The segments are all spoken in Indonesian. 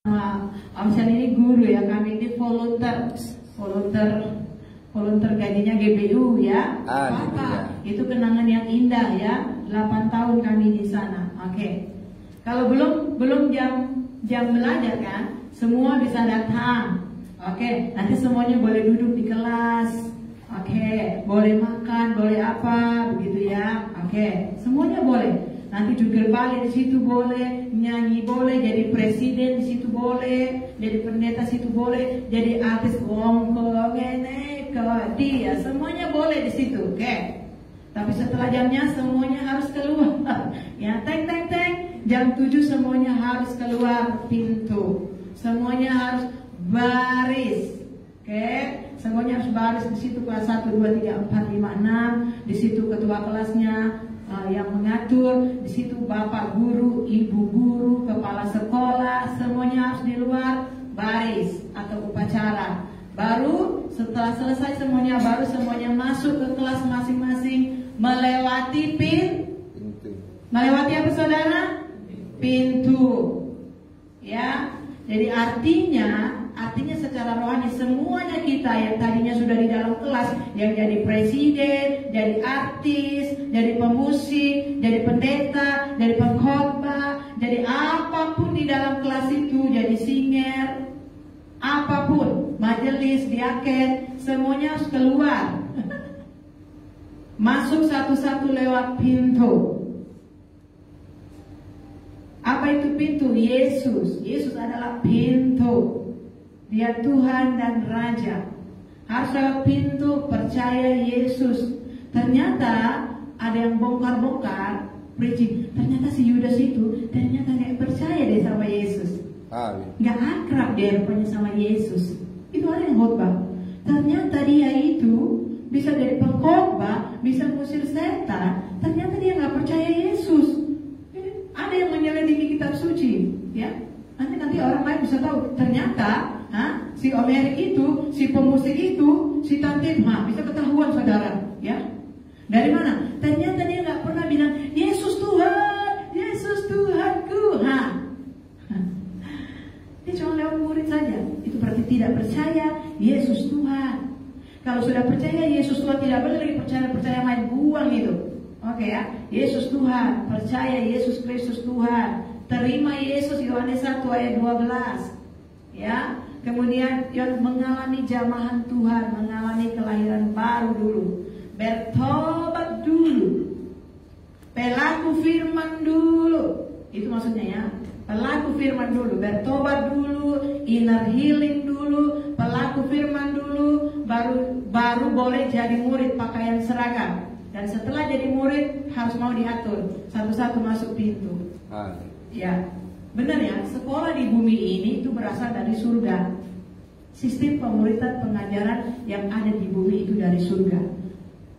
Amsal ini guru ya, kami ini volunteer gajinya GBU ya. Apa? Itu kenangan yang indah ya. 8 tahun kami di sana. Oke. Kalau belum jam belajar kan, semua bisa datang. Oke, nanti semuanya boleh duduk di kelas. Oke, boleh makan, boleh apa begitu ya. Oke, semuanya boleh. Nanti juga balik di situ boleh, nyanyi boleh, jadi presiden di situ boleh, jadi pendeta situ boleh, jadi artis dia semuanya boleh di situ, oke. Tapi setelah jamnya semuanya harus keluar. Ya, teng jam 7 semuanya harus keluar pintu. Semuanya harus baris. Oke, semuanya harus baris di situ kelas 1 2 3 4 5 6, di situ ketua kelasnya yang mengatur, di situ bapak guru, ibu guru, kepala sekolah, semuanya harus di luar baris atau upacara. Baru setelah selesai semuanya, baru semuanya masuk ke kelas masing-masing, melewati pintu. Melewati apa saudara? Pintu. Ya, jadi artinya secara rohani semuanya kita yang tadinya sudah di dalam kelas, yang jadi presiden, jadi artis, jadi pemusik, jadi pendeta, jadi pengkhotbah, jadi apapun di dalam kelas itu, jadi singer, apapun, majelis, diaken, semuanya harus keluar. Masuk satu-satu lewat pintu. Apa itu pintu? Yesus adalah pintu. Dia Tuhan dan Raja. Harus lewat pintu, percaya Yesus. Ternyata ada yang bongkar-bongkar preaching. Ternyata si Yudas itu ternyata gak percaya deh sama Yesus. Gak akrab dia rupanya sama Yesus. Itu ada yang khotbah. Ternyata dia itu bisa jadi pengkhotbah, bisa ngusir setan. Ternyata dia gak percaya Yesus. Ada yang menyelidiki kitab suci, ya. Nanti orang lain bisa tahu. Ternyata si Om Erik itu, si pemusik itu, si Tantip, bisa ketahuan saudara, ya. Dari mana? Ternyata dia nggak pernah bilang Yesus Tuhan, Yesus Tuhanku. Dia cuma lewat murid saja. Itu berarti tidak percaya Yesus Tuhan. Kalau sudah percaya Yesus Tuhan, tidak boleh lagi percaya main buang itu. Oke ya, Yesus Tuhan, percaya Yesus Kristus Tuhan, terima Yesus, Yohanes 1 ayat 12. Ya, kemudian yang mengalami jamahan Tuhan, mengalami kelahiran baru dulu, bertobat dulu, pelaku firman dulu. Itu maksudnya ya, pelaku firman dulu, bertobat dulu, inner healing dulu, pelaku firman dulu, baru boleh jadi murid pakaian seragam. Dan setelah jadi murid harus mau diatur, satu-satu masuk pintu. Ya, benar ya, sekolah di bumi ini itu berasal dari surga. Sistem pemuridan pengajaran yang ada di bumi itu dari surga.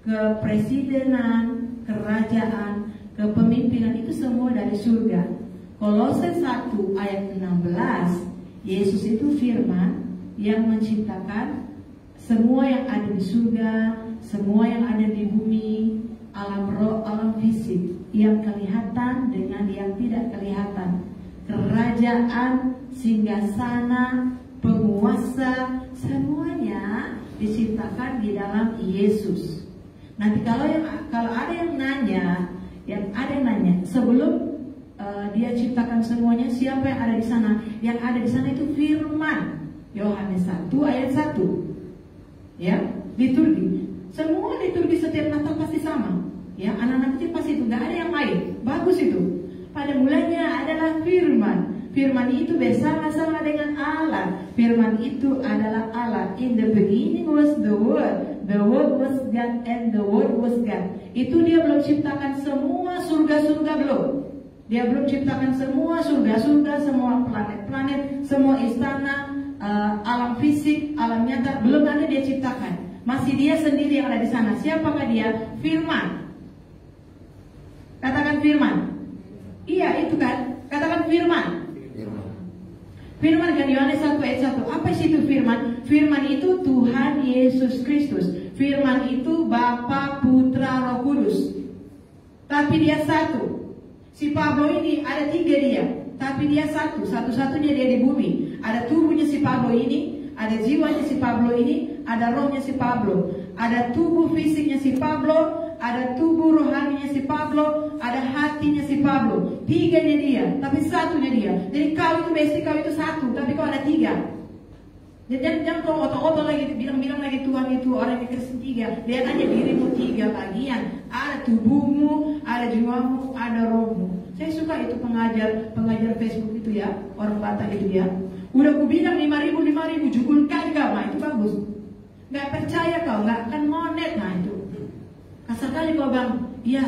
Kepresidenan, kerajaan, kepemimpinan itu semua dari surga. Kolose 1 ayat 16, Yesus itu firman yang menciptakan semua yang ada di surga, semua yang ada di bumi, alam roh, alam fisik, yang kelihatan dengan yang tidak kelihatan, kerajaan, singgasana, penguasa, semuanya diciptakan di dalam Yesus. Nanti kalau ada yang nanya, sebelum dia ciptakan semuanya, siapa yang ada di sana? Yang ada di sana itu firman. Yohanes 1 ayat 1. Ya, liturgi. Semua liturgi setiap Natal pasti sama. Ya, anak-anak kecil pasti itu, nggak ada yang lain. Bagus itu. Pada mulanya adalah firman. Firman itu bersama-sama dengan Allah. Firman itu adalah Allah. In the beginning was the Word. The Word was God and the Word was God. Itu dia belum ciptakan semua surga-surga belum. Dia belum ciptakan semua surga-surga, semua planet-planet, semua istana, alam fisik, alam nyata, belum ada dia ciptakan. Masih dia sendiri yang ada di sana. Siapakah dia? Firman. Katakan firman. Iya, itu kan. Katakan firman. Firman kan Yohanes 1 ayat 1. Apa sih itu firman? Firman itu Tuhan Yesus Kristus. Firman itu Bapa, Putra, Roh Kudus. Tapi dia satu. Si Pablo ini ada 3 dia. tapi dia satu, satu-satunya dia di bumi. Ada tubuhnya si Pablo ini, ada jiwanya si Pablo ini, ada rohnya si Pablo, ada tubuh fisiknya si Pablo, ada tubuh rohaninya si Pablo, ada hatinya si Pablo. Tiganya dia, tapi satunya dia. Jadi kau itu besti, kau itu satu, tapi kau ada tiga. Jadi jangan kau otot-otot lagi, bilang-bilang lagi Tuhan itu orang yang Kristen tiga. Lihat aja dirimu tiga bagian. Ada tubuhmu, ada jiwamu, ada rohmu. Saya suka itu pengajar Facebook itu ya, orang Batak itu ya. Udah ku bilang 5.000, jukulkan kau, nah itu bagus. Gak percaya kau, gak akan monet, nah itu. Kasar kali kau bang, iya.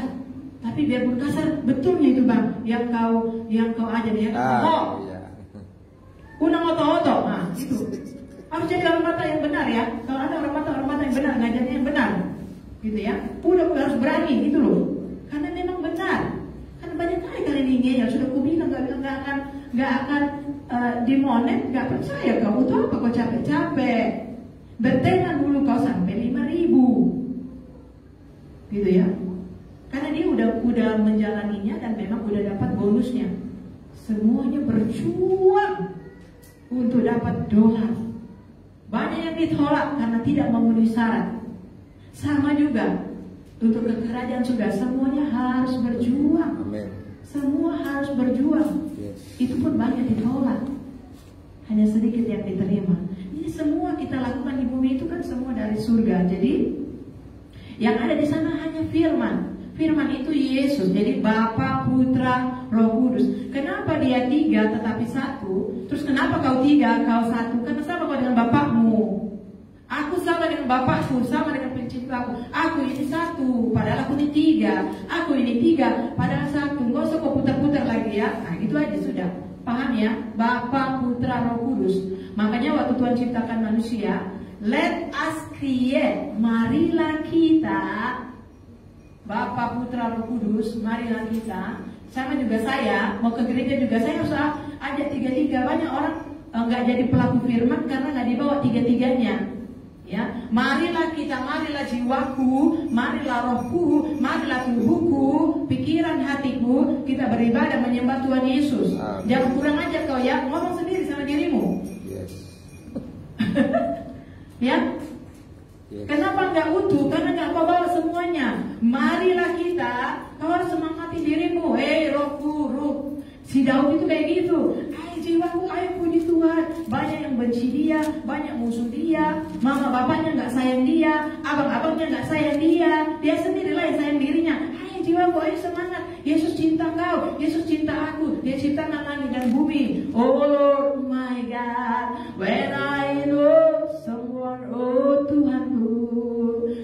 Tapi biarpun kasar, betulnya itu bang, yang kau ajar ya. Oh, iya. Unang oto-oto, nah itu. Harus jadi orang Batak yang benar ya. Kalau ada orang Batak yang benar, ngajarnya yang benar, gitu ya. Udah harus berani, gitu loh. Karena memang benar. Banyak kali kalian ingin, sudah ku bilang gak akan dimonet, gak percaya kau. Untuk apa kau capek-capek? Berteman dulu kau sampai 5.000, gitu ya. Karena dia udah menjalaninya dan memang udah dapat bonusnya. Semuanya berjuang untuk dapat dolar. Banyak yang ditolak karena tidak memenuhi syarat. Sama juga untuk ke kerajaan surga, semuanya harus berjuang. Amen. Semua harus berjuang. Yes. Itu pun banyak ditolak, hanya sedikit yang diterima. Ini semua kita lakukan di bumi itu kan semua dari surga. Jadi yang ada di sana hanya firman. Firman itu Yesus. Jadi Bapa, Putra, Roh Kudus. Kenapa dia tiga tetapi satu? Terus kenapa kau tiga, kau satu? Karena sama kau dengan Bapakmu. Aku sama dengan Bapakku, sama dengan penciptaku. Aku ini satu, padahal aku ini tiga. Aku ini tiga, padahal satu. Gak usah kau putar-putar lagi ya. Nah itu aja sudah. Paham ya? Bapa, Putra, Roh Kudus. Makanya waktu Tuhan ciptakan manusia, let us create. Marilah kita, Bapa, Putra, Roh Kudus, marilah kita. Sama juga saya, mau ke gereja juga saya harus ajak tiga-tiga. Banyak orang nggak jadi pelaku firman karena nggak dibawa tiga-tiganya. Ya, marilah kita, marilah jiwaku, marilah rohku, marilah tubuhku, pikiran hatiku, kita beribadah menyembah Tuhan Yesus. Jangan kurang ajar kau ya, ngomong sendiri sama dirimu. Yes. Ya. Yes. Kenapa nggak utuh? Karena nggak kau bawa semuanya. Marilah kita, kau harus semangati dirimu. Rohku, roh. Si Daud itu kayak gitu. Jiwaku, ayo puji Tuhan. Banyak yang benci dia, banyak musuh dia. Mama bapaknya nggak sayang dia, abang-abangnya nggak sayang dia. Dia sendirilah yang sayang dirinya. Ayo jiwaku, ayo semangat. Yesus cinta kau, Yesus cinta aku. Dia ciptakan langit dan bumi. Oh Lord my God, when I know someone, oh Tuhanku,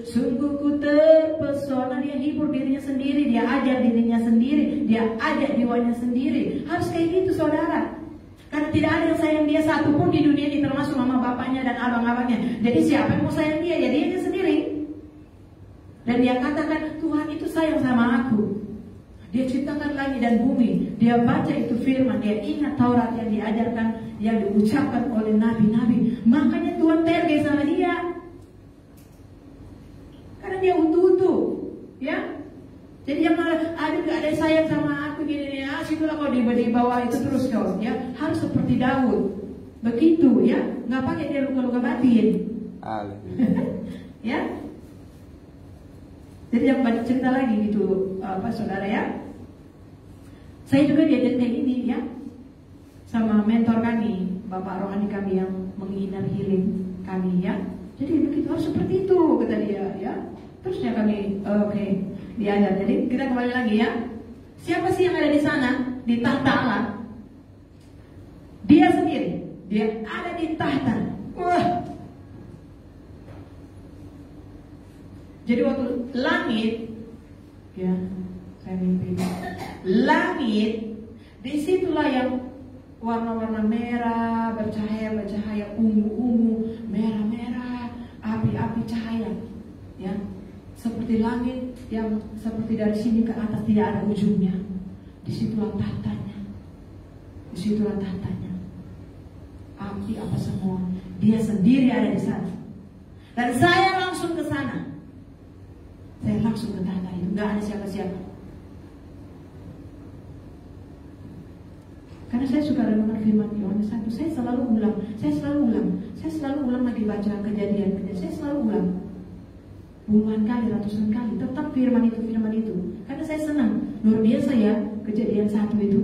sungguh ku terpesona. Dia hibur dirinya sendiri, dia ajar dirinya sendiri, dia ajak jiwanya sendiri. Harus kayak gitu saudara. Karena tidak ada yang sayang dia satupun di dunia ini, termasuk mama bapaknya dan abang-abangnya. Jadi siapa yang mau sayang dia? Ya dia sendiri. Dan dia katakan, Tuhan itu sayang sama aku. Dia ciptakan langit dan bumi. Dia baca itu firman. Dia ingat Taurat yang diajarkan, yang diucapkan oleh nabi-nabi. Makanya Tuhan terge sama dia. Karena dia utuh-utuh. Ya. Jadi yang malah gak ada sayang sama aku gini ya, situlah kau di bawah itu terus kau ya. Harus seperti Daud. Begitu ya, nggak pakai dia luka-luka batin. Ya. Jadi jangan banyak cerita lagi gitu saudara ya. Saya juga diajar kayak gini ya, sama mentor kami, Bapak rohani kami yang menginner healing kami ya. Jadi begitu harus seperti itu kata dia ya. Terusnya kami oke. Diajar. Jadi kita kembali lagi ya. Siapa sih yang ada di sana di tahta Allah? Dia sendiri. Dia ada di tahta. Wah. Jadi waktu langit, ya, saya mimpi. Langit, disitulah yang warna-warna merah, bercahaya ungu-ungu, merah-merah, api-api cahaya, ya. Seperti langit yang seperti dari sini ke atas tidak ada ujungnya. Disitulah tahtanya. Disitulah tahtanya. Api apa semua. Dia sendiri ada di sana. Dan saya langsung ke sana. Saya langsung ke tahta itu. Gak ada siapa-siapa. Kan Karena saya suka renungan firman Yohanes 1. Saya selalu ulang lagi baca kejadian. Saya selalu ulang. Puluhan kali, ratusan kali, tetap firman itu. Karena saya senang, luar biasa ya kejadian 1 itu.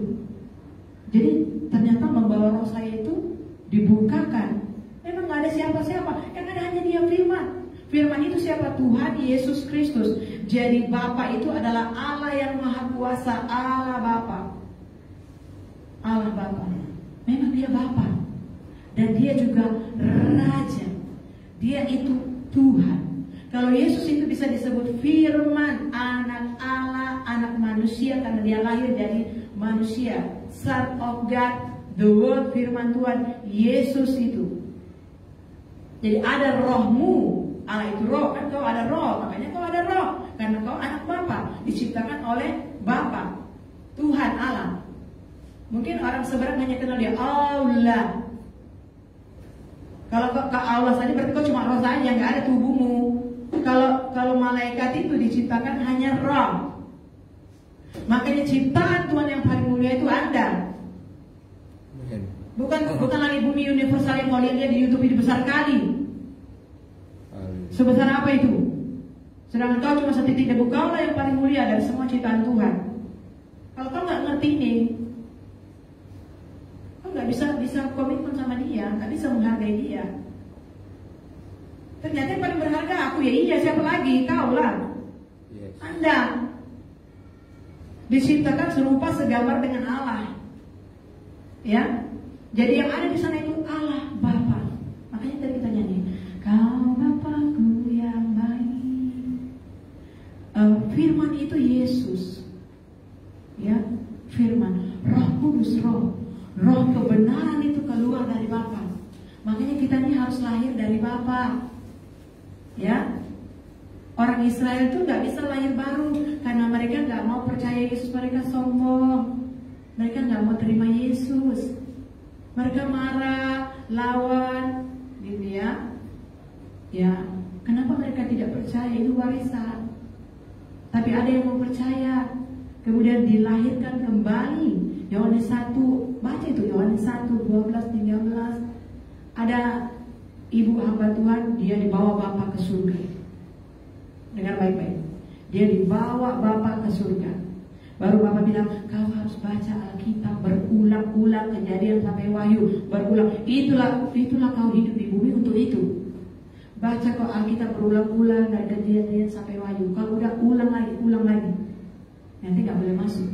Jadi ternyata membawa roh saya itu dibukakan. Memang gak ada siapa-siapa, yang ada hanya Dia firman. Firman itu siapa? Tuhan Yesus Kristus. Jadi Bapa itu adalah Allah yang Maha Kuasa, Allah Bapa. Allah Bapa. Memang Dia Bapa. Dan Dia juga Raja. Dia itu Tuhan. Kalau Yesus itu bisa disebut firman, anak Allah, anak manusia, karena Dia lahir dari manusia, Son of God, the Word, firman Tuhan, Yesus itu. Jadi ada rohmu. Allah itu roh, kan kau ada roh, makanya kau ada roh, karena kau anak Bapa, diciptakan oleh Bapa, Tuhan Allah. Mungkin orang seberang hanya kenal Dia Allah. Kalau kau Allah saja berarti kau cuma roh saja, nggak ada tubuhmu. Kalau malaikat itu diciptakan hanya roh. Makanya ciptaan Tuhan yang paling mulia itu Anda. Bukan langit bumi universal yang kau lihat di YouTube itu besar kali. Sebesar apa itu? Sedangkan kau cuma setitik debu. Kau lah yang paling mulia dari semua ciptaan Tuhan. Kalau kau nggak ngerti ini, kau nggak bisa komitmen sama Dia, nggak bisa menghargai Dia. Ternyata yang paling berharga aku, ya iya, siapa lagi? Kau lah. Anda diciptakan serupa segambar dengan Allah. Ya, jadi yang ada di sana itu Allah Bapa. Makanya tadi kita nyanyi, Kau Bapakku yang baik. Firman itu Yesus. Ya, firman. Roh Kudus, roh kebenaran itu keluar dari Bapa. Makanya kita ini harus lahir dari Bapa. Ya, orang Israel itu nggak bisa lahir baru karena mereka nggak mau percaya Yesus. Mereka sombong, mereka nggak mau terima Yesus, mereka marah, lawan, gitu ya. Ya, kenapa mereka tidak percaya? Itu warisan. Tapi ada yang mau percaya, kemudian dilahirkan kembali. Yohanes 1, baca itu Yohanes 1, 12, 13. Ada ibu hamba Tuhan, dia dibawa Bapa ke surga. Dengar baik-baik. Dia dibawa Bapa ke surga. Baru Bapa bilang, kau harus baca Alkitab berulang-ulang, Kejadian sampai Wahyu, berulang. Itulah kau hidup di bumi untuk itu. Baca kau Alkitab berulang-ulang dari Kejadian sampai Wahyu. Kalau udah ulang lagi, nanti nggak boleh masuk.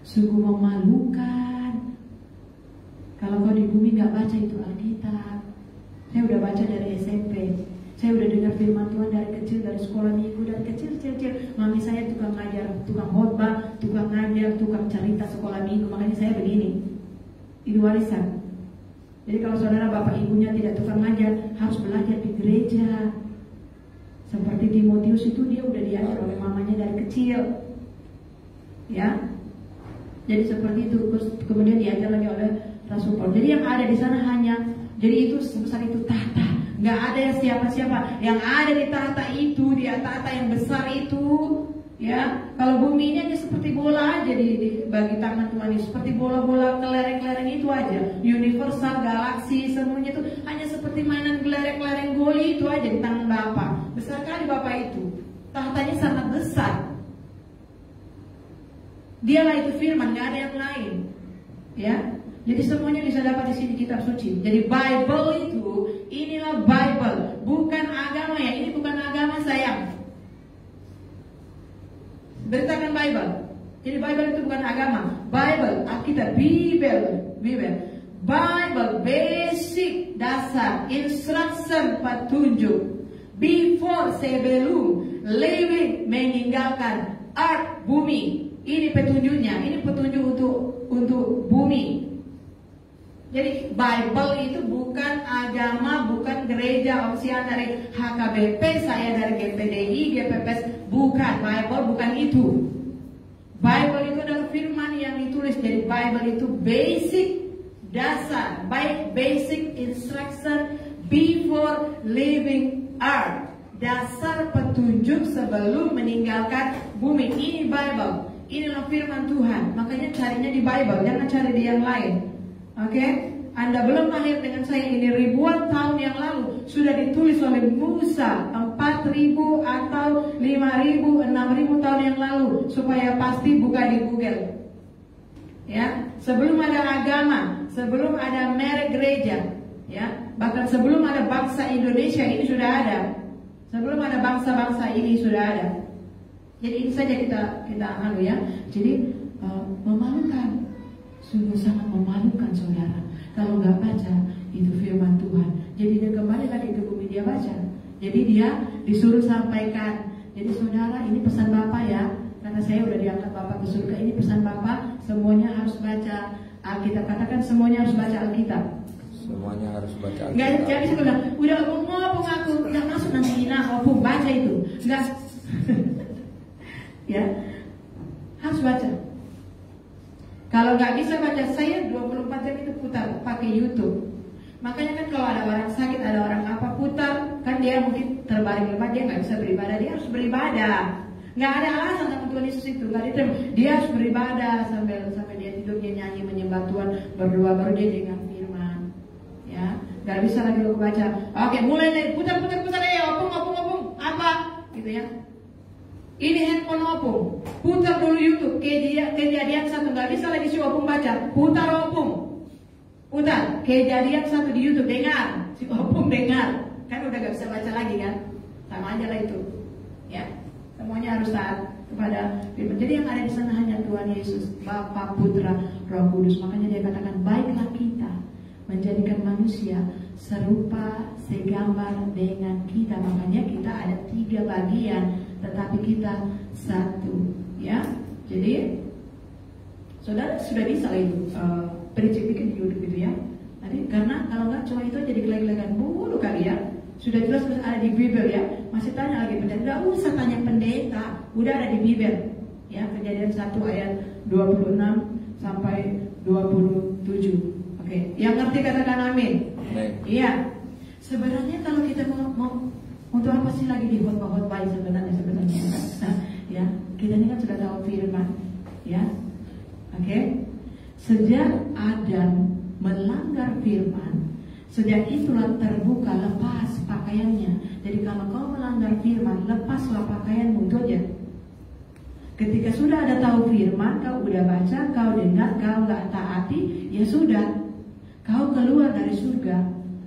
Sungguh memalukan kalau kau di bumi nggak baca itu Alkitab. Saya udah baca dari SMP. Saya udah dengar firman Tuhan dari kecil, dari sekolah minggu, dari kecil. Mami saya tukang ngajar, tukang khotbah, tukang ngajar, tukang cerita sekolah minggu. Makanya saya begini. Itu warisan. Jadi kalau saudara bapak ibunya tidak tukang ngajar, harus belajar di gereja. Seperti Timotius itu dia udah diajar oleh mamanya dari kecil. Ya. Jadi seperti itu. Kemudian diajar lagi oleh Rasul Paulus. Jadi yang ada di sana hanya, jadi itu sebesar itu tahta. Nggak ada yang siapa-siapa. Yang ada di tahta itu, di tahta yang besar itu, ya. Kalau bumi ini hanya seperti bola aja bagi tangan Tuhan Yesus, seperti bola-bola kelereng-kelereng itu aja. Universal, galaksi, semuanya itu hanya seperti mainan kelereng-kelereng goli itu aja di tangan Bapa. Besar kali Bapa itu. Tahtanya sangat besar. Dialah itu firman, nggak ada yang lain. Ya. Jadi semuanya bisa dapat di sini kitab suci. Jadi Bible itu, inilah Bible, bukan agama ya. Ini bukan agama sayang. Beritakan Bible. Jadi Bible itu bukan agama. Bible, Alkitab, Bible, basic, dasar, instruction, petunjuk. Before, sebelum, living, meninggalkan, earth, bumi. Ini petunjuknya. Ini petunjuk untuk bumi. Jadi Bible itu bukan agama, bukan gereja. Opsian dari HKBP, saya dari GPDI, GPPS, bukan. Bible bukan itu. Bible itu adalah firman yang ditulis. Jadi Bible itu basic, dasar, basic instruction before leaving earth. Dasar petunjuk sebelum meninggalkan bumi. Ini Bible. inilah firman Tuhan. Makanya carinya di Bible, jangan cari di yang lain. Oke? Anda belum lahir dengan saya ini ribuan tahun yang lalu sudah ditulis oleh Musa 4.000 atau 5.000, 6.000 tahun yang lalu, supaya pasti buka di Google. Ya, sebelum ada agama, sebelum ada merek gereja, ya, bahkan sebelum ada bangsa Indonesia ini sudah ada. Sebelum ada bangsa-bangsa ini sudah ada. Jadi ini saja kita ya. Jadi memalukan, sungguh sangat memalukan saudara. Kalau nggak baca itu firman Tuhan. Jadi dia kembali lagi ke bumi, dia baca. Jadi dia disuruh sampaikan. Jadi saudara, ini pesan Bapak ya. Karena saya udah diangkat Bapak ke surga. Ini pesan Bapak, semuanya harus baca Alkitab. Katakan semuanya harus baca Alkitab. Semuanya harus baca Alkitab. Nggak bisa bilang, udah ngomong aku nggak masuk nanti opung baca itu. Nggak. Ya, harus baca. Kalau nggak bisa baca, saya 24 jam itu putar pakai YouTube. Makanya kan kalau ada orang sakit, ada orang apa, putar, kan dia mungkin terbaring lemah, dia nggak bisa beribadah, dia harus beribadah. Nggak ada alasan sama Tuhan Yesus itu, nggak diterima. Dia harus beribadah sampai dia tidur, dia nyanyi menyembah Tuhan, berdoa, baru dia dengar firman. Ya, nggak bisa lagi lu baca. Oke, mulai deh, putar opung, apa, gitu ya. Ini handphone opung, putar dulu YouTube. Kejadian 1, nggak bisa lagi si opung baca, putar opung, putar Kejadian 1 di YouTube, dengar, si opung dengar, kan udah nggak bisa baca lagi kan, sama aja lah itu, ya. Semuanya harus taat kepada firman. Jadi yang ada di sana hanya Tuhan Yesus, Bapa, Putra, Roh Kudus. Makanya dia katakan, baiklah kita menjadikan manusia serupa segambar dengan kita. Makanya kita ada 3 bagian, tetapi kita satu, ya. Jadi saudara sudah bisa lah itu prinsip bikin di YouTube gitu ya. Nanti karena kalau nggak cuma itu aja digeleg-gelegan bulu kali ya. Sudah jelas ada di Bible ya. Masih tanya lagi pendeta, nggak usah tanya pendeta, udah ada di Bible ya. Kejadian 1 ayat 26 sampai 27. Oke, yang ngerti katakan amin. Iya. Sebenarnya kalau kita mau untuk apa sih lagi di khotbah sebenarnya ya, kita ini kan sudah tahu firman ya. Oke. Sejak Adam melanggar firman, sejak itulah terbuka lepas pakaiannya. Jadi kalau kau melanggar firman, lepaslah pakaianmu, itu aja. Ketika sudah ada tahu firman, kau udah baca, kau dengar, kau nggak taati, ya sudah, kau keluar dari surga.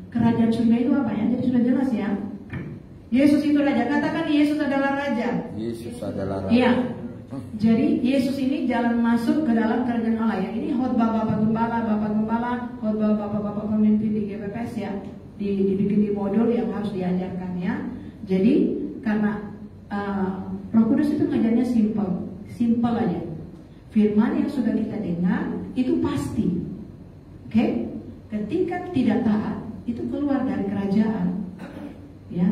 Kerajaan surga itu apa ya? Jadi sudah jelas ya. Yesus itu raja. Katakan Yesus adalah raja. Yesus adalah raja. Iya. Jadi Yesus ini jalan masuk ke dalam kerajaan Allah ya. Ini khotbah Bapak Gembala, khotbah Bapak pemimpin di GPPS ya. Dibikin di modul yang harus diajarkan ya. Jadi karena Roh Kudus itu ngajarnya simple aja. Firman yang sudah kita dengar itu pasti. Oke? Ketika tidak taat, itu keluar dari kerajaan. Ya.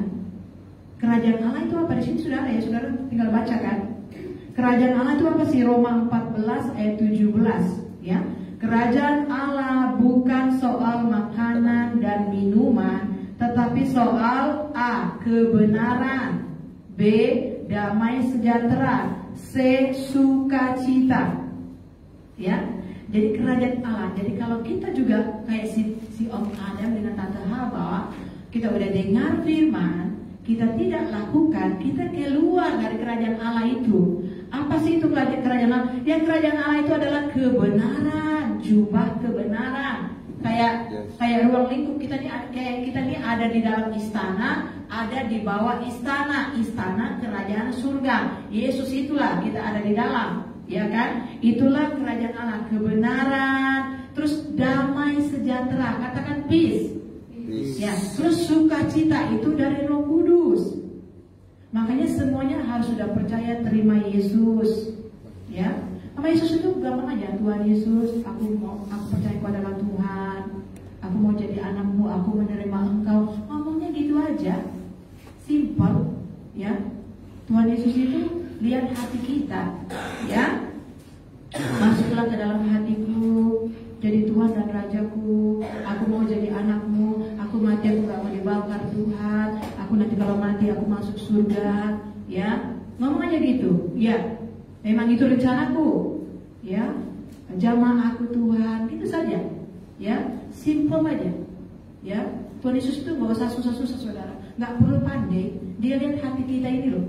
Kerajaan Allah itu apa? Di sini sudah ada ya, saudara tinggal baca kan. Kerajaan Allah itu apa sih? Roma 14 ayat 17 ya. Kerajaan Allah bukan soal makanan dan minuman, tetapi soal A. kebenaran, B. damai sejahtera, C. sukacita. Ya. Jadi kerajaan Allah. Jadi kalau kita juga kayak si Om Adam dengan Tante Hawa, kita udah dengar firman, kita tidak lakukan, kita keluar dari kerajaan Allah itu. Apa sih itu kerajaan Allah? Yang kerajaan Allah itu adalah kebenaran, jubah kebenaran. Kayak ruang lingkup kita nih ada di dalam istana, ada di bawah istana kerajaan surga. Yesus itulah kita ada di dalam, ya kan? Itulah kerajaan Allah, kebenaran, terus damai sejahtera, katakan peace. Ya, terus sukacita itu dari Roh Kudus. Makanya semuanya harus sudah percaya terima Yesus. Ya, sama Yesus itu gampang aja. Tuhan Yesus, aku percaya Kau adalah Tuhan. Aku mau jadi anakmu, aku menerima Engkau. Ngomongnya gitu aja, simple. Ya, Tuhan Yesus itu lihat hati kita. Ya, masuklah ke dalam hatiku, jadi Tuhan dan Rajaku. Aku mau jadi anakmu. Aku mati, aku gak mau dibakar Tuhan. Aku nanti kalau mati aku masuk surga. Ya, ngomong aja gitu. Ya, Memang itu rencanaku, ya. Jamah aku Tuhan, gitu saja, ya. Simple aja, ya. Tuhan Yesus itu nggak usah susah-susah, saudara. Nggak perlu pandai. Dia lihat hati kita ini loh.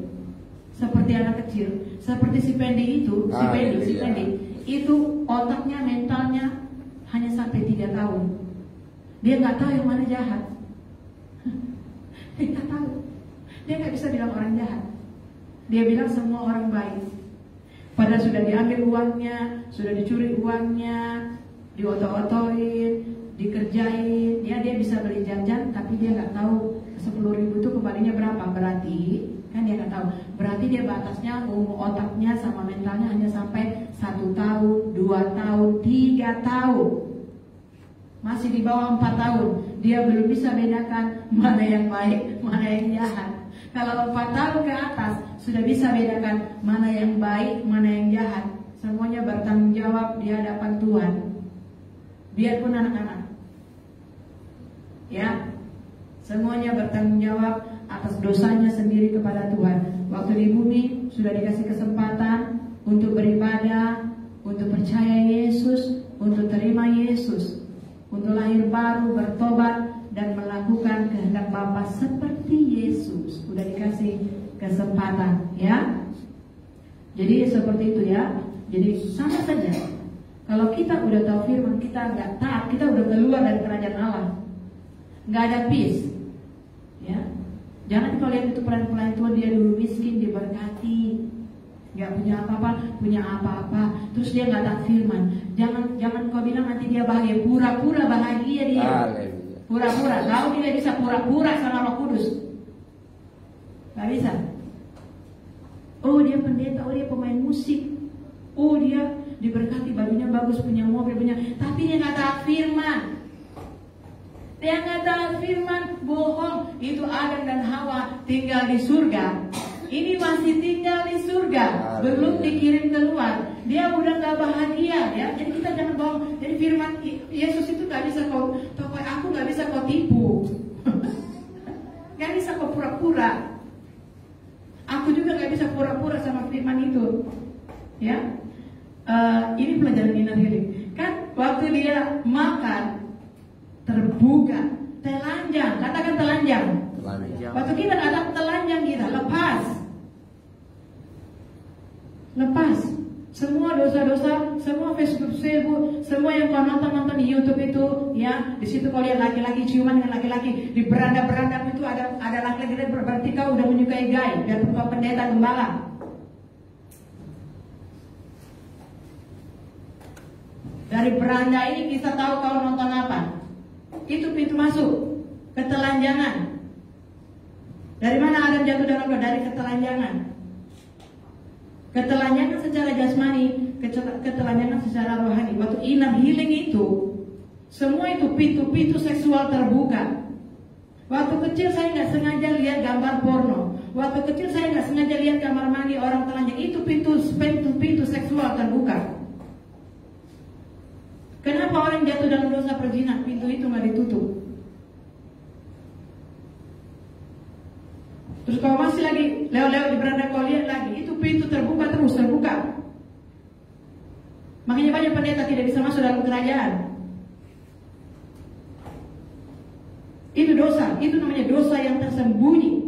Seperti anak kecil, seperti si Pendi itu, si Pendi itu otaknya, mentalnya hanya sampai 3 tahun. Dia nggak tahu yang mana jahat. Dia nggak tahu. Dia nggak bisa bilang orang jahat. Dia bilang semua orang baik. Padahal sudah diambil uangnya, sudah dicuri uangnya, dioto-otoin, dikerjain. Dia bisa beli jajan, tapi dia nggak tahu 10.000 itu kembalinya berapa. Berarti kan dia nggak tahu. Berarti dia batasnya otaknya sama mentalnya hanya sampai 1 tahun, 2 tahun, 3 tahun. Masih di bawah 4 tahun. Dia belum bisa bedakan mana yang baik, mana yang jahat. Kalau 4 tahun ke atas sudah bisa bedakan mana yang baik, mana yang jahat. Semuanya bertanggung jawab di hadapan Tuhan. Biarpun anak-anak, ya, semuanya bertanggung jawab atas dosanya sendiri kepada Tuhan. Waktu di bumi sudah dikasih kesempatan untuk beribadah, untuk percaya Yesus, untuk terima Yesus, untuk lahir baru, bertobat, dan melakukan kehendak Bapa seperti Yesus. Udah dikasih kesempatan, ya. Jadi seperti itu, ya. Jadi sama saja. Kalau kita udah tahu firman, kita nggak taat, kita udah keluar dari kerajaan Allah, nggak ada peace, ya. Jangan kau lihat itu pelayan Tuhan, dia dulu miskin, diberkati, nggak punya apa-apa, punya apa-apa, terus dia nggak taat firman. Jangan kau bilang nanti dia bahagia, pura-pura bahagia dia. Pura-pura, kau tidak bisa pura-pura sama Roh Kudus. Gak bisa. Oh dia pendeta, oh dia pemain musik, oh dia diberkati, bajunya bagus, punya mobil, punya, tapi dia nggak taat firman. Dia nggak taat firman, bohong. Itu Adam dan Hawa tinggal di surga. Ini masih tinggal di surga, belum dikirim keluar. Dia udah nggak bahagia, ya. Jadi kita jangan bohong. Jadi firman Yesus itu nggak bisa kau, aku nggak bisa kau tipu, nggak bisa kau pura-pura. Aku juga nggak bisa pura-pura sama firman itu, ya. Ini pelajaran inner healing. Kan waktu dia makan terbuka, telanjang, katakan telanjang. Waktu kita ada telanjang kita lepas semua dosa-dosa, semua Facebook, semua yang kau nonton di YouTube itu, ya. Di situ kau lihat laki-laki ciuman dengan laki-laki, di beranda-beranda itu ada laki-laki, berarti kau udah menyukai gay, biarpun kau pendeta gembala. Dari beranda ini kita tahu kau nonton apa. Itu pintu masuk ketelanjangan. Dari mana Adam jatuh dalam dosa? Dari ketelanjangan. Ketelanjangan secara jasmani, ketelanjangan secara rohani. Waktu inner healing itu, semua itu pintu-pintu seksual terbuka. Waktu kecil saya nggak sengaja lihat gambar porno. Waktu kecil saya nggak sengaja lihat kamar mandi orang telanjang. Itu pintu seksual terbuka. Kenapa orang jatuh dalam dosa perzinahan? Pintu itu nggak ditutup. Terus kalau masih lagi lewat di beranda, kau lihat lagi, itu pintu terbuka terus, terbuka. Makanya banyak pendeta tidak bisa masuk dalam kerajaan. Itu dosa, itu namanya dosa yang tersembunyi.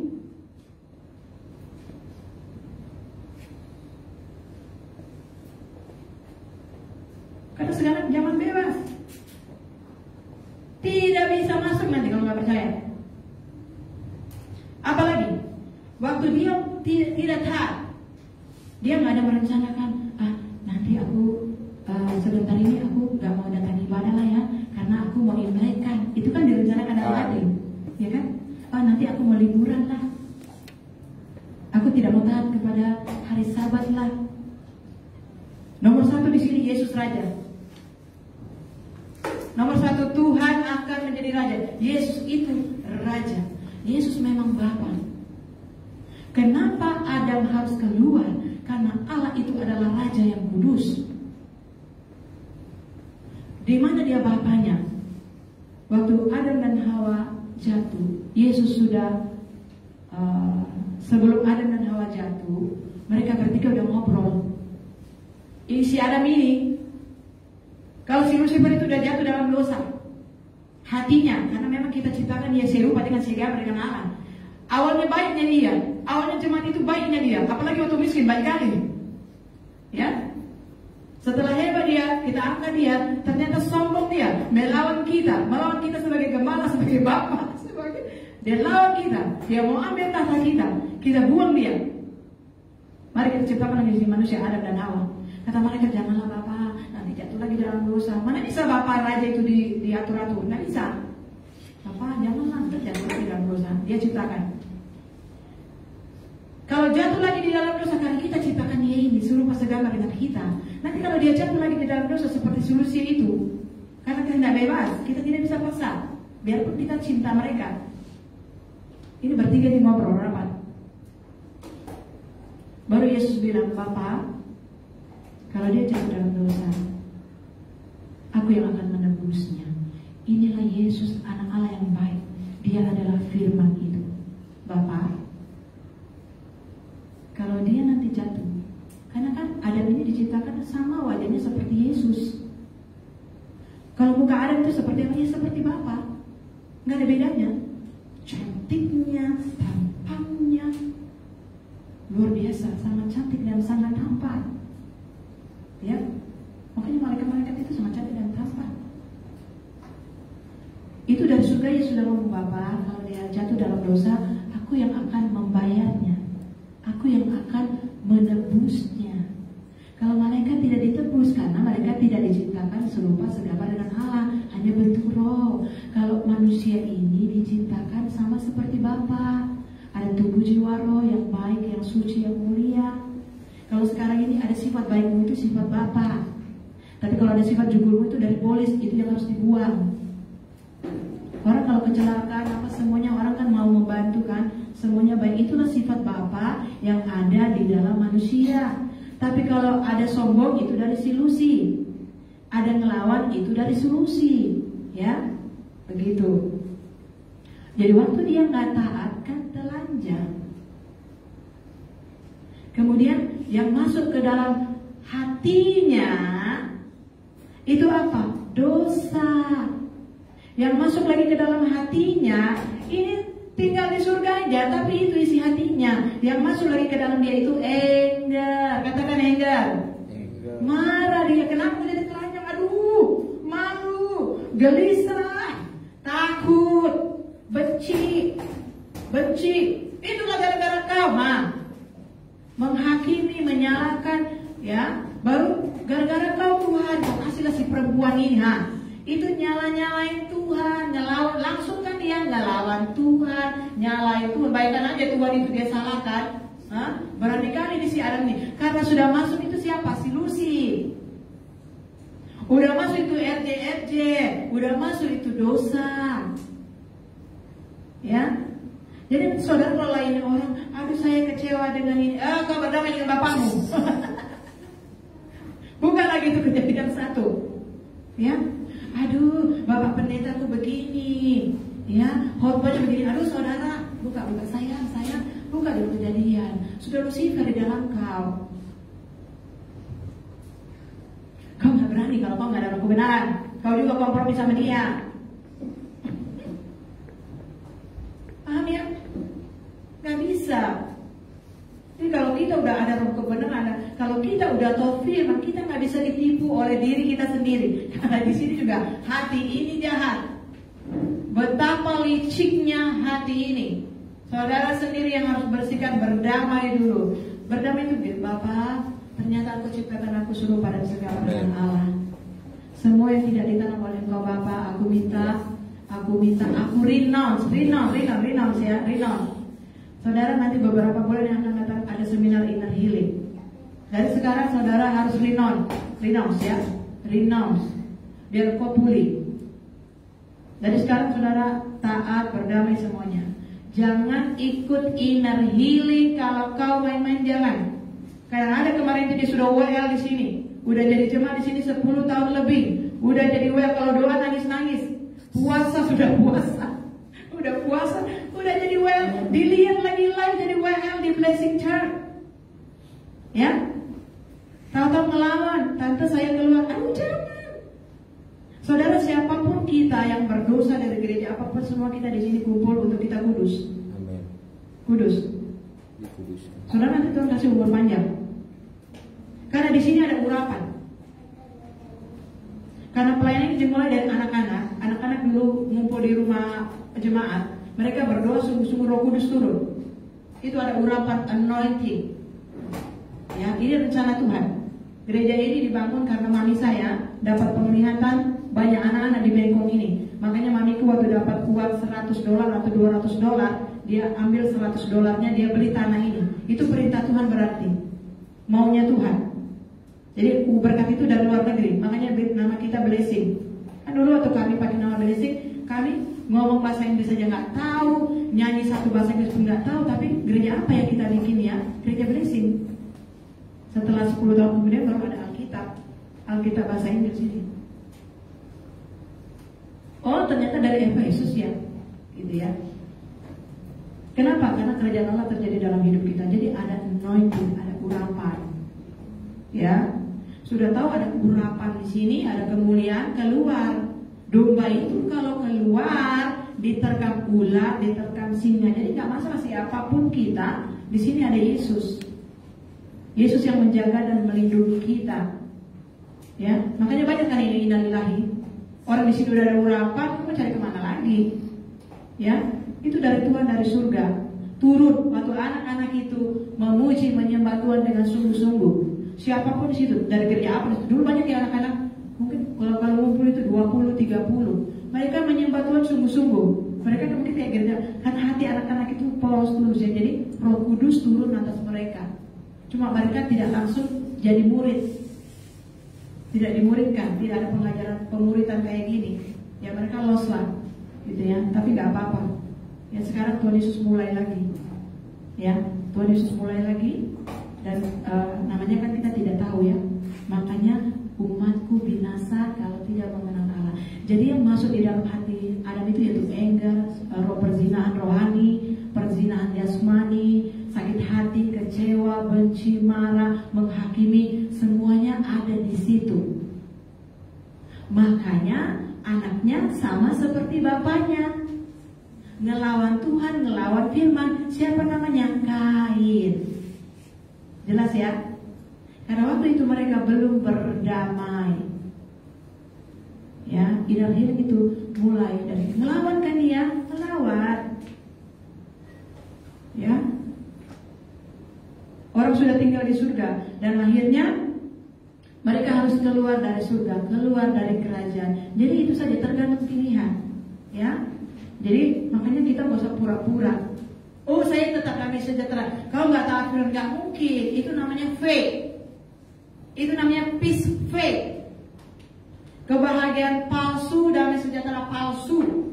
Karena sekarang zaman bebas, tidak bisa masuk nanti kalau nggak percaya. Apalagi waktu dia tidak taat, dia nggak ada merencanakan, nanti aku sebentar ini aku nggak mau datang ibadah lah ya, karena aku mau imlekkan. Itu kan direncanakan dalam hati, ya kan? Nanti aku mau liburan lah, aku tidak mau taat kepada hari Sabat lah. Nomor 1 di sini Yesus Raja. Nomor 1 Tuhan akan menjadi Raja. Yesus itu Raja. Yesus memang Bapa. Kenapa Adam harus keluar? Karena Allah itu adalah Raja yang kudus. Di mana dia Bapanya? Waktu Adam dan Hawa jatuh, Yesus sudah sebelum Adam dan Hawa jatuh, mereka bertiga udah ngobrol. Ini si Adam ini, kalau si Lucifer itu udah jatuh dalam dosa, hatinya, karena memang kita ciptakan dia serupa dengan segambar dengan Allah. Awalnya baiknya dia, awalnya jemaat itu baiknya dia, apalagi waktu miskin baik kali, ya. Setelah hebat dia, kita angkat dia, ternyata sombong dia, melawan kita sebagai gembala, sebagai bapak, dia lawan kita, dia mau ambil tahta kita buang dia. Mari kita ciptakan lagi manusia Adam dan Hawa. Kata mereka, janganlah Bapak, nanti jatuh lagi dalam dosa. Mana bisa Bapak raja itu diatur-atur? Nggak bisa. Bapak, janganlah jatuh lagi dalam dosa. Dia ciptakan. Kalau jatuh lagi di dalam dosa, karena kita ciptakan dia ini, serupa segambar dengan kita. Nanti kalau dia jatuh lagi di dalam dosa seperti solusi itu, karena kita tidak bebas, kita tidak bisa paksa. Biarpun kita cinta mereka. Ini bertiga di ngobrol rapat. Baru Yesus bilang, Bapak, kalau dia jatuh dalam dosa, aku yang akan menebusnya. Inilah Yesus, anak Allah yang baik. Dia adalah firman itu. Bapak, kalau dia nanti jatuh, karena kan Adam ini diciptakan sama wajahnya seperti Yesus. Kalau muka Adam itu seperti apa? Ya seperti Bapak. Nggak ada bedanya. Cantiknya, tampangnya luar biasa, sangat cantik dan sangat tampan. Ya, makanya malaikat-malaikat itu sangat cantik dan tampan. Itu dari surga ya sudah ngomong, Bapak, kalau dia jatuh dalam dosa, aku yang akan membayarnya, aku yang akan menebusnya. Kalau malaikat tidak ditebus, karena malaikat tidak diciptakan serupa segambar dengan Allah, hanya bentuk roh. Kalau manusia ini diciptakan sama seperti Bapa, ada tubuh jiwa roh yang baik, yang suci, yang mulia. Kalau sekarang ini ada sifat baikmu itu sifat Bapa, tapi kalau ada sifat jugulmu itu dari polis, itu yang harus dibuang. Orang kalau kecelakaan apa semuanya orang kan mau membantu kan, semuanya baik, itulah sifat Bapa yang ada di dalam manusia. Tapi kalau ada sombong itu dari silusi, ada ngelawan itu dari solusi, ya begitu. Jadi waktu dia nggak taat kan telanjang. Kemudian yang masuk ke dalam hatinya itu apa? Dosa. Yang masuk lagi ke dalam hatinya ini tinggal di surga aja, tapi itu isi hatinya. Yang masuk lagi ke dalam dia itu anger. Katakan anger. Marah dia. Kenapa jadi telanjang? Aduh, malu, gelisah, takut, benci. Itulah gara-gara kau, menghakimi, menyalahkan, ya. Baru gara-gara kau Tuhan, kau kasihlah si perempuan ini, itu nyalain Tuhan, ngelawan, langsung kan dia ngelawan Tuhan, nyalain Tuhan, baikkan aja Tuhan itu dia salahkan. Berani kali di si Adam ini, karena sudah masuk itu siapa? Si Lucy. Udah masuk itu RJ, udah masuk itu dosa. Ya. Jadi saudara kalau lain orang, aduh saya kecewa dengan ini, kau berdamai dengan bapakmu. Bukan lagi itu Kejadian 1. Ya. Aduh, bapak pendeta tuh begini, ya, khotbahnya begini. Aduh, saudara, buka sayang, buka dulu Kejadian. Sudah Lucifer di dalam kau. Kau nggak berani kalau kau nggak ada kebenaran. Kau juga kompromi sama dia. Paham ya? Nggak bisa. Jadi kalau kita udah ada roh kebenaran, kalau kita udah tahu firman, kita nggak bisa ditipu oleh diri kita sendiri. Karena di sini juga hati ini jahat. Betapa liciknya hati ini. Saudara sendiri yang harus bersihkan, berdamai dulu. Berdamai itu, Bapak, ternyata aku ciptakan aku suruh pada segala dengan Allah. Semua yang tidak ditanam oleh Engkau Bapak, aku minta, aku renounce ya, renounce. Saudara nanti beberapa bulan yang akan datang ada seminar inner healing. Dari sekarang saudara harus renounce ya, renounce, biar kau pulih. Dari sekarang saudara taat, berdamai semuanya. Jangan ikut inner healing kalau kau main-main, jangan. Kayak ada kemarin itu dia sudah WL di sini, udah jadi jemaah di sini 10 tahun lebih, udah jadi WL kalau doa nangis-nangis, puasa sudah puasa. Udah puasa, udah jadi WL, dilihat lagi live jadi WL di Blessing Church. Ya. Tahu-tahu ngelawan, tante saya keluar. Aduh, jangan. Saudara, siapapun kita yang berdosa dari gereja apapun, semua kita di sini kumpul untuk kita kudus. Amin. Kudus. Dikuduskan. Saudara, nanti Tuhan kasih umur panjang. Karena di sini ada urapan. Karena pelayanan ini dimulai dari anak-anak. Anak-anak dulu ngumpul di rumah jemaat. Mereka berdoa sungguh-sungguh Roh Kudus turun. Itu ada urapan anointing. Ya, ini rencana Tuhan. Gereja ini dibangun karena mami saya dapat penglihatan banyak anak-anak di Bengkong ini. Makanya mamiku waktu dapat uang $100 atau $200, dia ambil $100-nya, dia beli tanah ini. Itu perintah Tuhan berarti. Maunya Tuhan. Jadi berkat itu dari luar negeri. Makanya nama kita blessing. Kan dulu waktu kami pakai nama blessing, kami ngomong bahasa Inggris aja nggak tahu, nyanyi satu bahasa Inggris pun nggak tahu. Tapi gereja apa yang kita bikin ya? Gereja blessing. Setelah 10 tahun kemudian baru ada Alkitab bahasa Inggris ini. Oh, ternyata dari Efesus ya, gitu ya. Kenapa? Karena kerajaan Allah terjadi dalam hidup kita. Jadi ada anointing, ada urapan. Ya, sudah tahu ada urapan di sini, ada kemuliaan keluar. Domba itu kalau keluar diterkam ular, diterkam singa. Jadi nggak masalah siapapun kita. Di sini ada Yesus. Yesus yang menjaga dan melindungi kita. Ya, makanya banyak kan ini innalillahi. Orang di situ udah ada urapan, kamu cari kemana lagi? Ya, itu dari Tuhan, dari surga. Turun waktu anak-anak itu memuji, menyembah Tuhan dengan sungguh-sungguh. Siapapun di situ, dari gereja apa itu dulu banyak ya anak-anak. Mungkin kalau ngumpul itu 20, 30. Mereka menyembah Tuhan sungguh-sungguh. Mereka mungkin kayak gereja, kan hati anak-anak itu polos tulus ya. Jadi Roh Kudus turun atas mereka. Cuma mereka tidak langsung jadi murid, tidak dimuridkan, tidak ada pengajaran pemuridan kayak gini. Ya mereka lost lah, gitu ya. Tapi nggak apa-apa. Ya sekarang Tuhan Yesus mulai lagi, ya Tuhan Yesus mulai lagi. Dan namanya kan kita tidak tahu ya. Makanya umatku binasa kalau tidak mengenal Allah. Jadi yang masuk di dalam hati Adam itu yaitu anger, roh perzinahan rohani, perzinahan jasmani, sakit hati, kecewa, benci, marah, menghakimi, semuanya ada di situ. Makanya anaknya sama seperti bapaknya, ngelawan Tuhan, ngelawan firman. Siapa namanya? Kain. Jelas ya? Karena waktu itu mereka belum berdamai. Ya, inner healing itu mulai dari ngelawan kan dia, ngelawan. Ya. Orang sudah tinggal di surga dan akhirnya mereka harus keluar dari surga, keluar dari kerajaan. Jadi itu saja tergantung pilihan, ya. Jadi makanya kita gak usah pura-pura. Oh saya tetap damai sejahtera. Kalau nggak taat firman nggak mungkin. Itu namanya fake. Itu namanya peace fake. Kebahagiaan palsu, damai sejahtera palsu.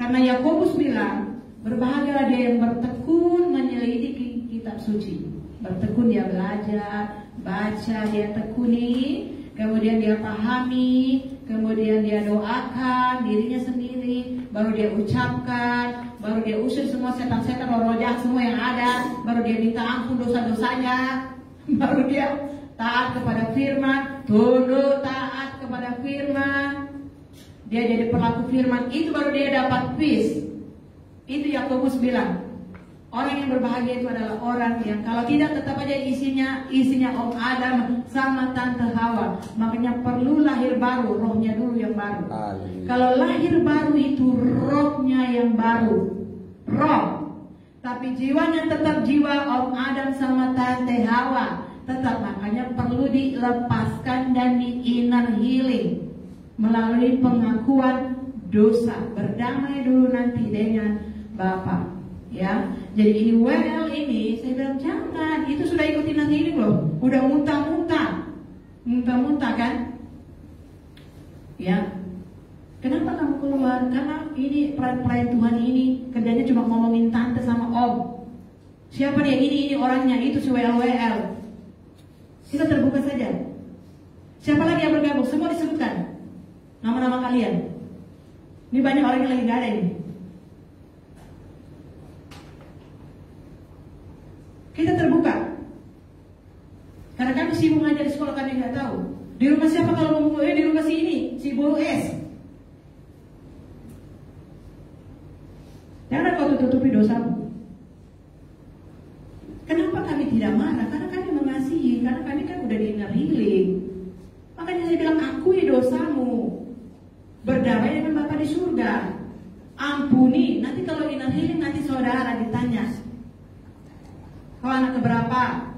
Karena Yakobus bilang, berbahagialah dia yang bertekun menyelidiki kitab suci. Bertekun dia belajar, baca, dia tekuni, kemudian dia pahami, kemudian dia doakan dirinya sendiri, baru dia ucapkan, baru dia usir semua setan-setan, roh jahat semua yang ada, baru dia minta ampun dosa-dosanya, baru dia taat kepada firman, tunduk taat kepada firman, dia jadi pelaku firman, itu baru dia dapat peace. Itu Yakobus bilang. Orang yang berbahagia itu adalah orang yang kalau tidak tetap aja isinya Om Adam sama Tante Hawa. Makanya perlu lahir baru, rohnya dulu yang baru. Kalau lahir baru itu rohnya yang baru, roh. Tapi jiwanya tetap jiwa Om Adam sama Tante Hawa. Tetap, makanya perlu dilepaskan dan di inner healing melalui pengakuan dosa. Berdamai dulu nanti dengan Bapa. Ya, jadi ini WL ini saya bilang jangan, itu sudah ikutin nanti ini loh, udah muntah-muntah kan? Ya, kenapa kamu keluar? Karena ini pelayan Tuhan ini kerjanya cuma ngomongin tante sama om. Siapa dia? Ini orangnya, itu si WL. Kita terbuka saja. Siapa lagi yang bergabung? Semua disebutkan nama-nama kalian. Ini banyak orang yang lagi nggak ada ini. Kita terbuka. Karena kami sibuk ngajar di sekolah, kami nggak tahu. Di rumah siapa kalau mau di rumah si ini, si Bolu S. Jangan kau tutupi dosamu. Kenapa kami tidak marah? Karena kami mengasihi, karena kami kan udah di inner healing. Makanya saya bilang, akui dosamu, berdamai dengan Bapa di surga, ampuni. Nanti kalau inner healing, nanti saudara ditanya, kau anak keberapa?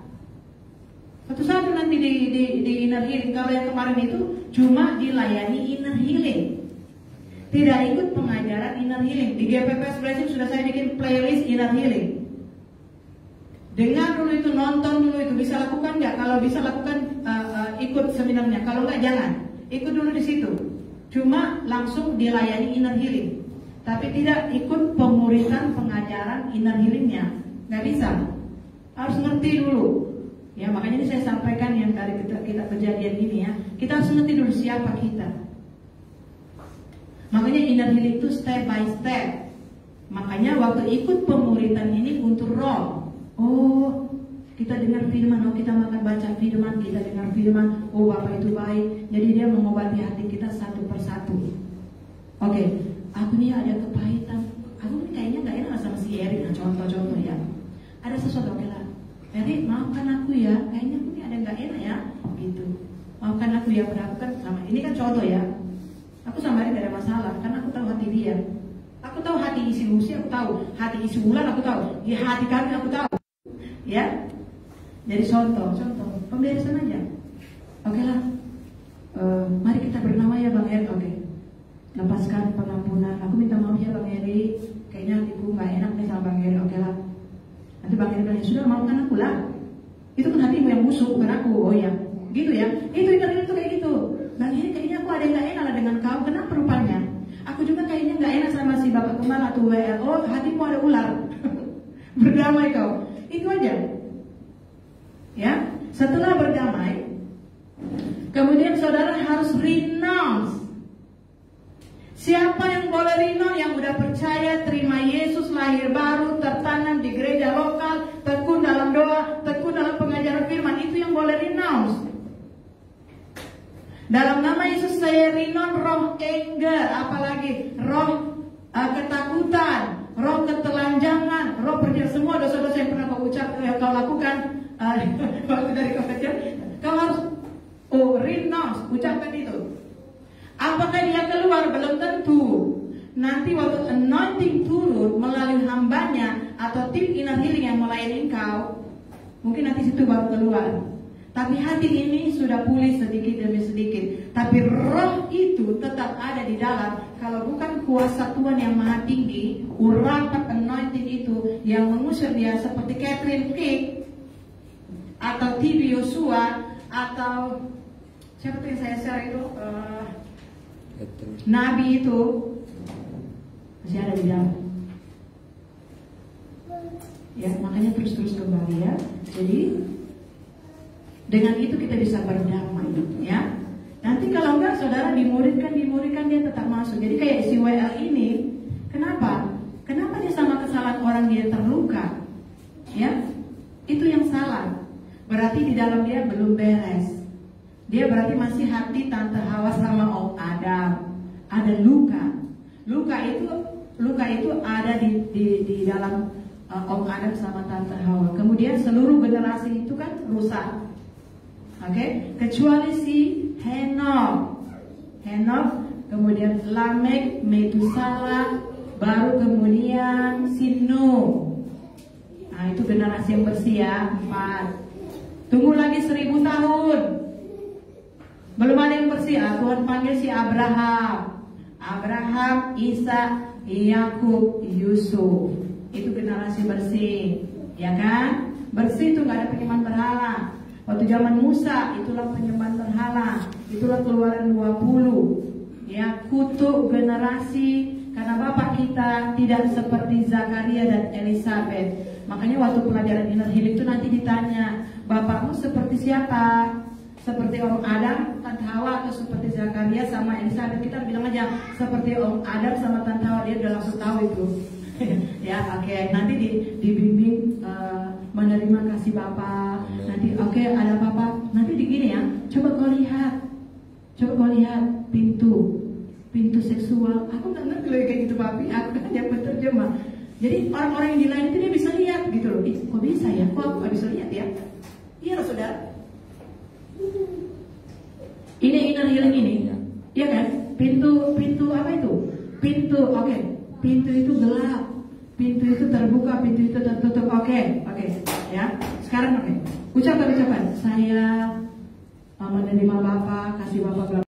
Satu-satu nanti di inner healing. Kalau yang kemarin itu cuma dilayani inner healing, tidak ikut pengajaran inner healing. Di GPPS Blessing sudah saya bikin playlist inner healing. Dengar dulu itu, nonton dulu itu, bisa lakukan nggak? Kalau bisa lakukan, ikut seminarnya. Kalau nggak, jangan. Ikut dulu di situ. Cuma langsung dilayani inner healing, tapi tidak ikut pemuritan pengajaran inner healingnya. Nggak bisa. Harus ngerti dulu. Ya, makanya ini saya sampaikan yang dari kita kejadian ini ya. Kita harus ngerti dulu siapa kita. Makanya inner healing itu step by step. Makanya waktu ikut pemuritan ini untuk roh. Oh, kita dengar firman, oh kita makan baca firman, kita dengar firman, oh Bapak itu baik. Jadi dia mengobati hati kita satu persatu. Oke, aku nih ada kepahitan. Aku nih kayaknya gak enak sama si Erin. Nah, contoh-contoh ya. Ada sesuatu, oke lah. Erin, maafkan aku ya. Kayaknya aku nih ada gak enak ya. Gitu. Maafkan aku ya, padahal aku kan sama. Ini kan contoh ya. Aku sama Erin gak ada masalah, karena aku tahu hati dia. Aku tahu hati isi Lucy, aku tahu. Hati isi Wulan, aku tahu. Di hati kami, aku tahu. Ya, jadi contoh, pemberesan aja. Oke lah, mari kita bernama ya Bang Eri. Oke, lepaskan pengampunan. Aku minta maaf ya Bang Eri, kayaknya hatiku nggak enak nih sama Bang Eri. Oke lah, nanti Bang Eri bilang, sudah maafkan aku lah. Itu kan hatimu yang busuk, bukan aku. Oh ya, gitu ya. Itu kayak gitu. Bang Eri, kayaknya aku ada yang nggak enak lah dengan kau. Kenapa rupanya? Aku juga kayaknya nggak enak sama si Bapak Kemar atau WL. Oh, hatimu ada ular. Berdamai kau. Itu aja. Ya, setelah berdamai, kemudian saudara harus renounce. Siapa yang boleh renounce? Yang udah percaya, terima Yesus, lahir baru, tertanam di gereja lokal, tekun dalam doa, tekun dalam pengajaran firman, itu yang boleh renounce. Dalam nama Yesus saya renounce roh anger, apalagi roh ketakutan, roh ketelanjangan, roh percaya, semua dosa-dosa yang pernah kau lakukan waktu dari kau kecil, kau harus renounce, ucapkan itu. Apakah dia keluar? Belum tentu. Nanti waktu anointing turun melalui hambanya atau tim inner healing yang melayani kau, mungkin nanti situ baru keluar. Tapi hati ini sudah pulih sedikit demi sedikit. Tapi roh itu tetap ada di dalam. Kalau bukan kuasa Tuhan yang maha tinggi, urapan anointing itu yang mengusir dia, seperti Catherine King atau Tibi Yosua atau siapa tuh yang saya share itu, Nabi itu masih ada di dalam. Ya, makanya terus kembali ya. Jadi dengan itu kita bisa berdamai, ya. Nanti kalau enggak, saudara dimuridkan dia tetap masuk. Jadi kayak si WL ini, kenapa? Kenapa dia sama kesalahan orang dia terluka? Ya, itu yang salah. Berarti di dalam dia belum beres. Dia berarti masih hati Tante Hawa sama Om Adam. Ada luka. Luka itu ada di dalam Om Adam sama Tante Hawa. Kemudian seluruh generasi itu kan rusak. Oke, kecuali si Henok, kemudian Lamek, Metusala, baru kemudian si Nuh. Nah, itu generasi yang bersih ya, 4. Tunggu lagi 1000 tahun, belum ada yang bersih. Tuhan panggil si Abraham, Ishak, Yakub, Yusuf. Itu generasi bersih, ya kan? Bersih itu nggak ada penyembahan berhala. Waktu zaman Musa, itulah penyembahan berhala. Itulah Keluaran 20. Ya, kutuk generasi. Karena bapak kita tidak seperti Zakaria dan Elizabeth. Makanya waktu pelajaran inner healing itu nanti ditanya, bapakmu seperti siapa? Seperti Om Adam, Tante Hawa, atau seperti Zakaria sama Elizabeth? Kita bilang aja seperti Om Adam sama Tante Hawa. Dia udah langsung tahu itu. Ya, oke. Nanti dibimbing menerima kasih Bapak. Nanti oke, ada Bapak Nanti begini ya, coba kau lihat pintu seksual. Aku nggak ngerti loh kayak gitu papi, aku kan yang penerjemah. Jadi orang-orang yang di lain itu dia bisa lihat gitu loh. Kok bisa ya? Kok aku nggak bisa lihat ya? Iya loh saudara. Ini inner healing ini, ya kan? Pintu apa itu? Oke. Pintu itu gelap, pintu itu terbuka, pintu itu tertutup. Oke, ya. Sekarang ucapan. Saya menerima Bapak, kasih Bapak